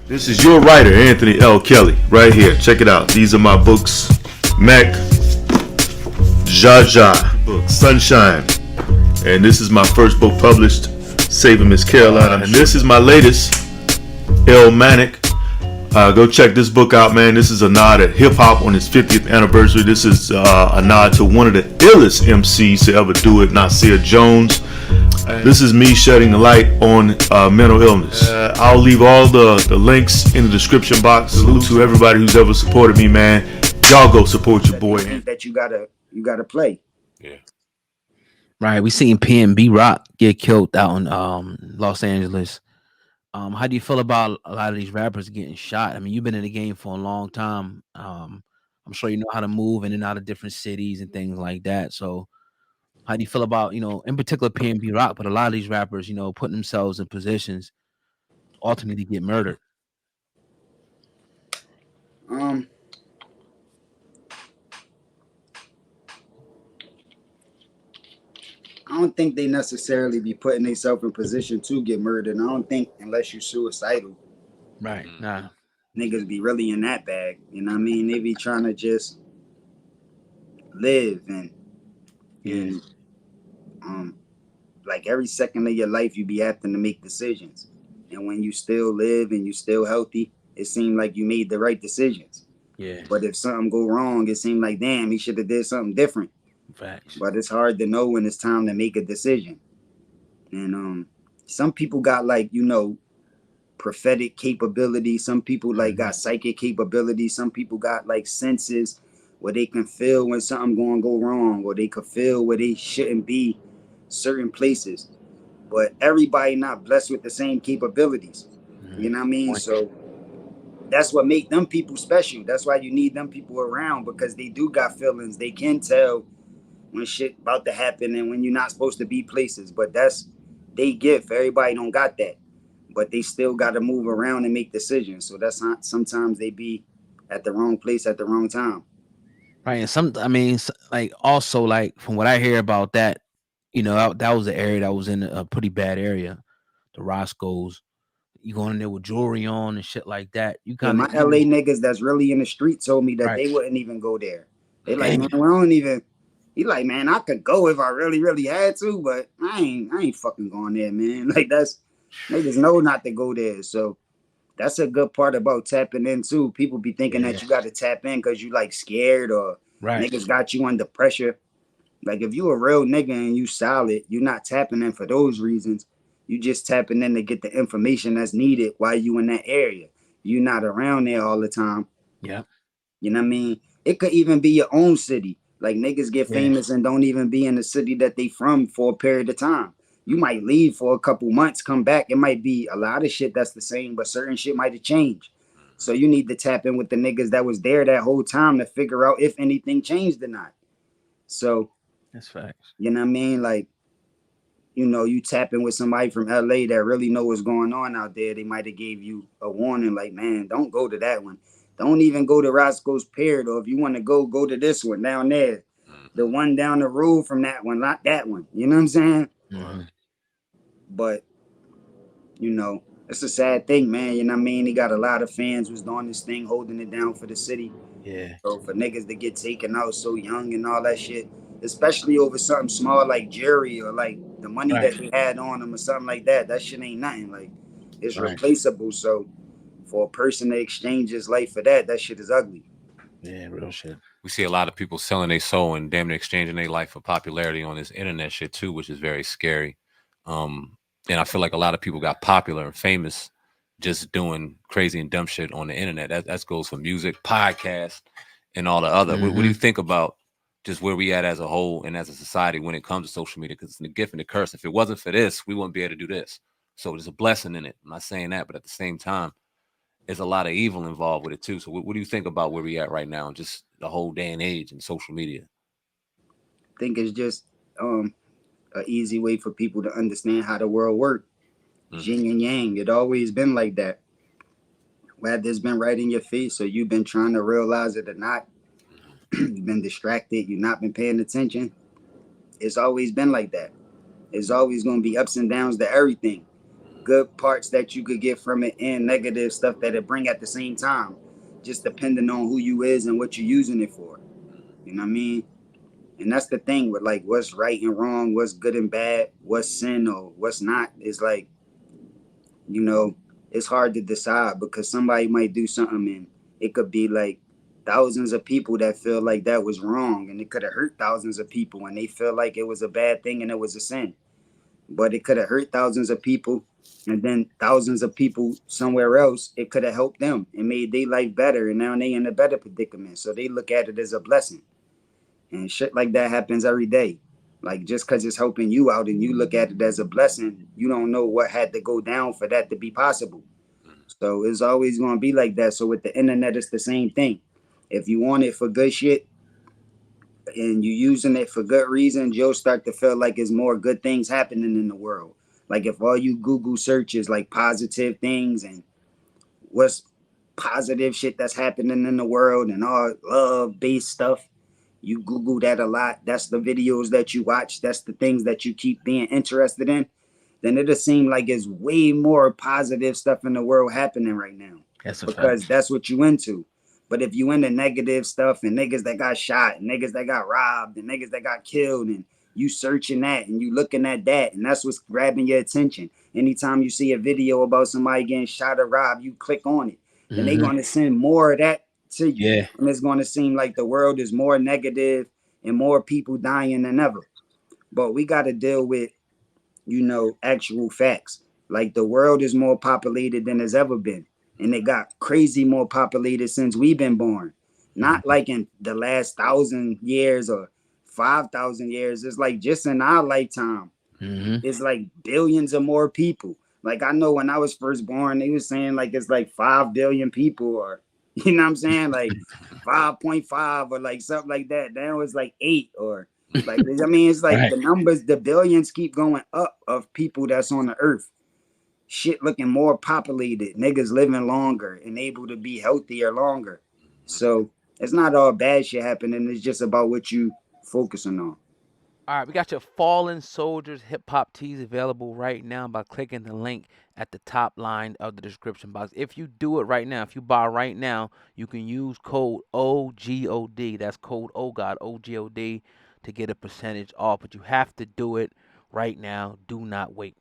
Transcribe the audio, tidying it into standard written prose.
This is your writer, Anthony L. Kelly, right here. Check it out. These are my books. Mac, Jaja, book, Sunshine. And this is my first book published, Saving Miss Caroline. And this is my latest, El Manic. Go check this book out, man. This is a nod at hip-hop on its 50th anniversary. This is a nod to one of the illest MCs to ever do it, Nasir Jones. This is me shedding the light on mental illness. I'll leave all the links in the description box. Salute to everybody who's ever supported me, man. Y'all go support your boy. That you gotta play. Yeah. Right. We seen PNB Rock get killed out in Los Angeles. How do you feel about a lot of these rappers getting shot? I mean, you've been in the game for a long time. I'm sure you know how to move in and out of different cities and things like that. So how do you feel about, in particular PNB Rock, but a lot of these rappers, putting themselves in positions ultimately get murdered? I don't think they necessarily be putting themselves in position to get murdered. I don't think unless you're suicidal. Right. Nah. Niggas be really in that bag. You know what I mean? They be trying to just live and like every second of your life you be having to make decisions. And when you still live and you still healthy, it seemed like you made the right decisions. Yeah. But if something go wrong, it seemed like, damn, he should have did something different. Facts. But it's hard to know when it's time to make a decision. And some people got like, prophetic capability. Some people like got psychic capability. Some people got like senses where they can feel when something going to go wrong, or they could feel where they shouldn't be certain places. But everybody not blessed with the same capabilities. You know what I mean? So that's what make them people special. That's why you need them people around, because they do got feelings. They can tell when shit about to happen and when you're not supposed to be places. But that's they gift. Everybody don't got that. But they still got to move around and make decisions. So that's not, sometimes they be at the wrong place at the wrong time. Right. And also like from what I hear about that, that was the area that was in a pretty bad area. The Roscoe's, you going in there with jewelry on and shit like that. You kind of my LA niggas that's really in the street told me that they wouldn't even go there. They like, man, we don't even. He like, man, I could go if I really, really had to, but I ain't fucking going there, man. Like that's niggas know not to go there. So that's a good part about tapping in too. People be thinking that you got to tap in because you like scared or niggas got you under pressure. Like if you a real nigga and you solid, you're not tapping in for those reasons. You just tapping in to get the information that's needed while you in that area. You're not around there all the time. Yeah. You know what I mean? It could even be your own city. Like niggas get famous and don't even be in the city that they from for a period of time. You might leave for a couple months, come back. It might be a lot of shit that's the same, but certain shit might have changed. So you need to tap in with the niggas that was there that whole time to figure out if anything changed or not. So that's facts. You know what I mean? Like, you tap in with somebody from LA that really know what's going on out there. They might have gave you a warning, like, man, don't go to that one. Don't even go to Roscoe's Pier, or if you want to go to this one down there. The one down the road from that one, not that one. You know what I'm saying? Mm-hmm. But, it's a sad thing, man. You know what I mean? He got a lot of fans who's doing this thing, holding it down for the city. Yeah. So for niggas to get taken out so young and all that shit, especially over something small like jewelry or like the money that they had on them or something like that, that shit ain't nothing. Like, it's replaceable. So for a person to exchange his life for that shit is ugly. Yeah, real shit. We see a lot of people selling their soul and damn near exchanging their life for popularity on this internet shit too, which is very scary. And I feel like a lot of people got popular and famous just doing crazy and dumb shit on the internet. That goes for music, podcasts, and all the other. What do you think about just where we at as a whole and as a society when it comes to social media? Because it's the gift and the curse. If it wasn't for this, we wouldn't be able to do this. So there's a blessing in it. I'm not saying that, but at the same time, there's a lot of evil involved with it too. So what do you think about where we at right now and just the whole day and age and social media? I think it's just an easy way for people to understand how the world works. Yin and yang. It always been like that. Whether it's been right in your face or you've been trying to realize it or not, you've been distracted, you've not been paying attention. It's always been like that. It's always going to be ups and downs to everything. good parts that you could get from it and negative stuff that it bring at the same time, just depending on who you is and what you're using it for. You know what I mean? And that's the thing with like what's right and wrong, what's good and bad, what's sin or what's not. It's like, you know, it's hard to decide because somebody might do something and it could be like thousands of people that feel like that was wrong, and it could have hurt thousands of people and they feel like it was a bad thing and it was a sin. But it could have hurt thousands of people, and then thousands of people somewhere else, it could have helped them and made their life better, and now they in a better predicament. So they look at it as a blessing. And shit like that happens every day. Like just because it's helping you out and you look at it as a blessing, you don't know what had to go down for that to be possible. So it's always going to be like that. So with the internet, it's the same thing. If you want it for good shit and you using it for good reasons, you'll start to feel like there's more good things happening in the world. Like if all you Google search is like positive things and what's positive shit that's happening in the world and all love based stuff, you Google that a lot, that's the videos that you watch, that's the things that you keep being interested in, then it'll seem like it's way more positive stuff in the world happening right now. That's a Because fact. that's what you into. But if you into negative stuff and niggas that got shot and niggas that got robbed and niggas that got killed and you searching that and you looking at that and that's what's grabbing your attention. Anytime you see a video about somebody getting shot or robbed, you click on it. Then they Hmm. gonna send more of that to you. Yeah. And it's gonna seem like the world is more negative and more people dying than ever. But we gotta deal with, you know, actual facts. Like the world is more populated than it's ever been. And it got crazy more populated since we've been born. Not like in the last 1,000 years or 5,000 years. It's like just in our lifetime, Hmm. it's like billions of more people. Like I know when I was first born, they was saying like it's like 5 billion people or you know what I'm saying? Like 5.5 or like something like that. Then it was like 8 or like I mean it's like Right. the numbers, the billions keep going up of people that's on the earth. Shit looking more populated, niggas living longer and able to be healthier longer. So it's not all bad shit happening. It's just about what you focusing on. All right, we got your Fallen Soldiers hip hop tees available right now by clicking the link at the top line of the description box. If you do it right now, if you buy right now, you can use code OGOD. That's code OGOD, OGOD, to get a percentage off. But you have to do it right now. Do not wait.